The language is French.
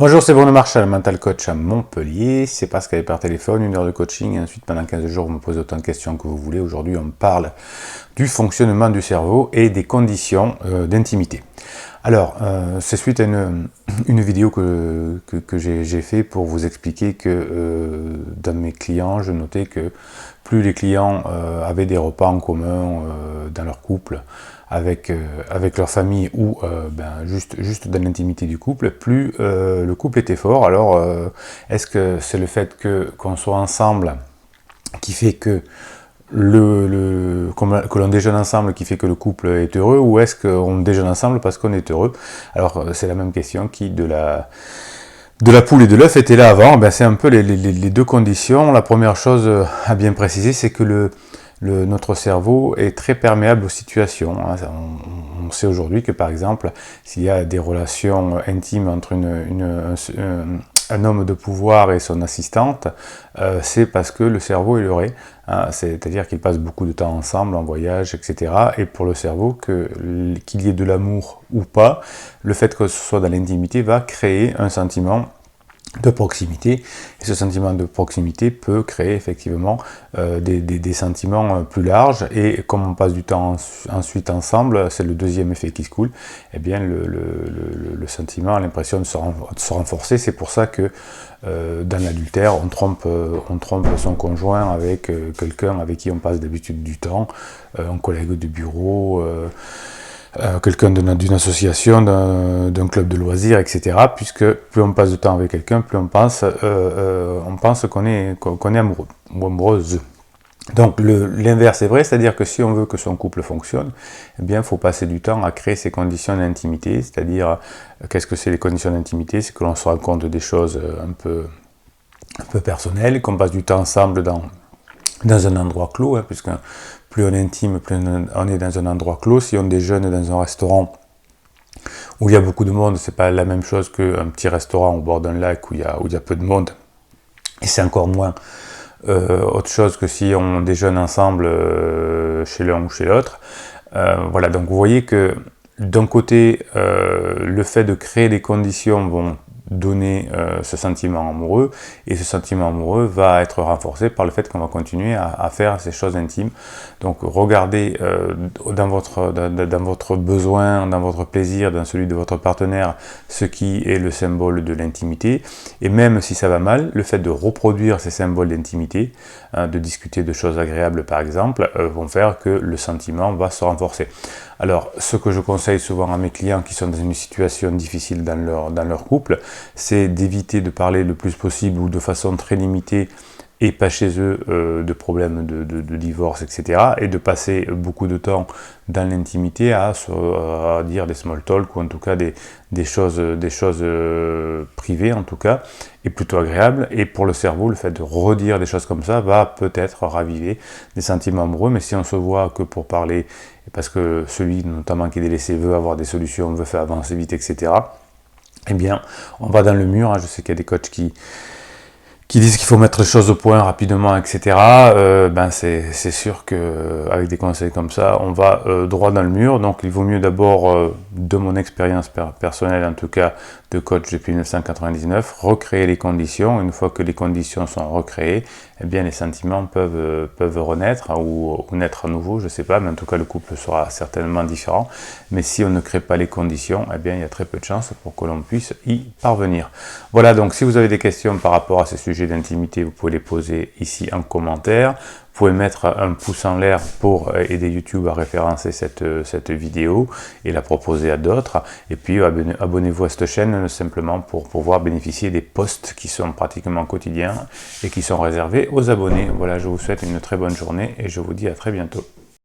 Bonjour, c'est Bruno Marchal, mental coach à Montpellier. C'est Pascal par téléphone, 1 heure de coaching et ensuite pendant 15 jours vous me posez autant de questions que vous voulez. Aujourd'hui on parle du fonctionnement du cerveau et des conditions d'intimité. Alors, c'est suite à une vidéo que j'ai fait pour vous expliquer que dans mes clients, je notais que plus les clients avaient des repas en commun dans leur couple, avec leur famille ou juste dans l'intimité du couple, plus le couple était fort. Alors, est-ce que c'est le fait qu'on soit ensemble qui fait que que l'on déjeune ensemble qui fait que le couple est heureux, ou est-ce qu'on déjeune ensemble parce qu'on est heureux? Alors c'est la même question qui de la poule et de l'œuf était là avant. C'est un peu les deux conditions. La première chose à bien préciser, c'est que notre cerveau est très perméable aux situations. On sait aujourd'hui que par exemple, s'il y a des relations intimes entre un homme de pouvoir et son assistante, c'est parce que le cerveau est leurré, c'est-à-dire qu'ils passent beaucoup de temps ensemble, en voyage, etc. Et pour le cerveau, qu'il y ait de l'amour ou pas, le fait que ce soit dans l'intimité va créer un sentiment de proximité, et ce sentiment de proximité peut créer effectivement des sentiments plus larges, et comme on passe du temps ensuite ensemble, c'est le deuxième effet qui se coule, et bien le sentiment a l'impression de se renforcer. C'est pour ça que dans l'adultère, on trompe son conjoint avec quelqu'un avec qui on passe d'habitude du temps, un collègue de bureau, quelqu'un d'une association, d'un club de loisirs, etc. Puisque plus on passe de temps avec quelqu'un, plus on pense qu'on est amoureux ou amoureuse. Donc l'inverse est vrai, c'est-à-dire que si on veut que son couple fonctionne, eh bien il faut passer du temps à créer ces conditions d'intimité. C'est-à-dire, qu'est-ce que c'est les conditions d'intimité? C'est que l'on se rend compte des choses un peu personnelles, qu'on passe du temps ensemble dans un endroit clos, puisque plus on est intime, plus on est dans un endroit clos. Si on déjeune dans un restaurant où il y a beaucoup de monde, c'est pas la même chose qu'un petit restaurant au bord d'un lac où il y a peu de monde, et c'est encore moins autre chose que si on déjeune ensemble chez l'un ou chez l'autre. Voilà, donc vous voyez que d'un côté, le fait de créer des conditions vont donner ce sentiment amoureux, et ce sentiment amoureux va être renforcé par le fait qu'on va continuer à faire ces choses intimes. Donc regardez dans votre besoin, dans votre plaisir, dans celui de votre partenaire, ce qui est le symbole de l'intimité, et même si ça va mal, le fait de reproduire ces symboles d'intimité, de discuter de choses agréables par exemple, vont faire que le sentiment va se renforcer. Alors, ce que je conseille souvent à mes clients qui sont dans une situation difficile dans leur couple, c'est d'éviter de parler le plus possible ou de façon très limitée et pas chez eux de problèmes de divorce, etc. Et de passer beaucoup de temps dans l'intimité à dire des small talk, ou en tout cas des choses privées en tout cas, et plutôt agréables. Et pour le cerveau, le fait de redire des choses comme ça va peut-être raviver des sentiments amoureux. Mais si on se voit que pour parler, parce que celui notamment qui est délaissé veut avoir des solutions, veut faire avancer vite, etc., eh bien on va dans le mur. Je sais qu'il y a des coachs qui disent qu'il faut mettre les choses au point rapidement, etc. C'est sûr qu'avec des conseils comme ça, on va droit dans le mur. Donc il vaut mieux d'abord, de mon expérience personnelle en tout cas, de coach depuis 1999, recréer les conditions. Une fois que les conditions sont recréées, eh bien les sentiments peuvent renaître ou naître à nouveau, je ne sais pas, mais en tout cas le couple sera certainement différent. Mais si on ne crée pas les conditions, eh bien il y a très peu de chances pour que l'on puisse y parvenir. Voilà, donc si vous avez des questions par rapport à ces sujets d'intimité, vous pouvez les poser ici en commentaire. Vous pouvez mettre un pouce en l'air pour aider YouTube à référencer cette vidéo et la proposer à d'autres. Et puis abonnez-vous à cette chaîne simplement pour pouvoir bénéficier des posts qui sont pratiquement quotidiens et qui sont réservés aux abonnés. Voilà, je vous souhaite une très bonne journée et je vous dis à très bientôt.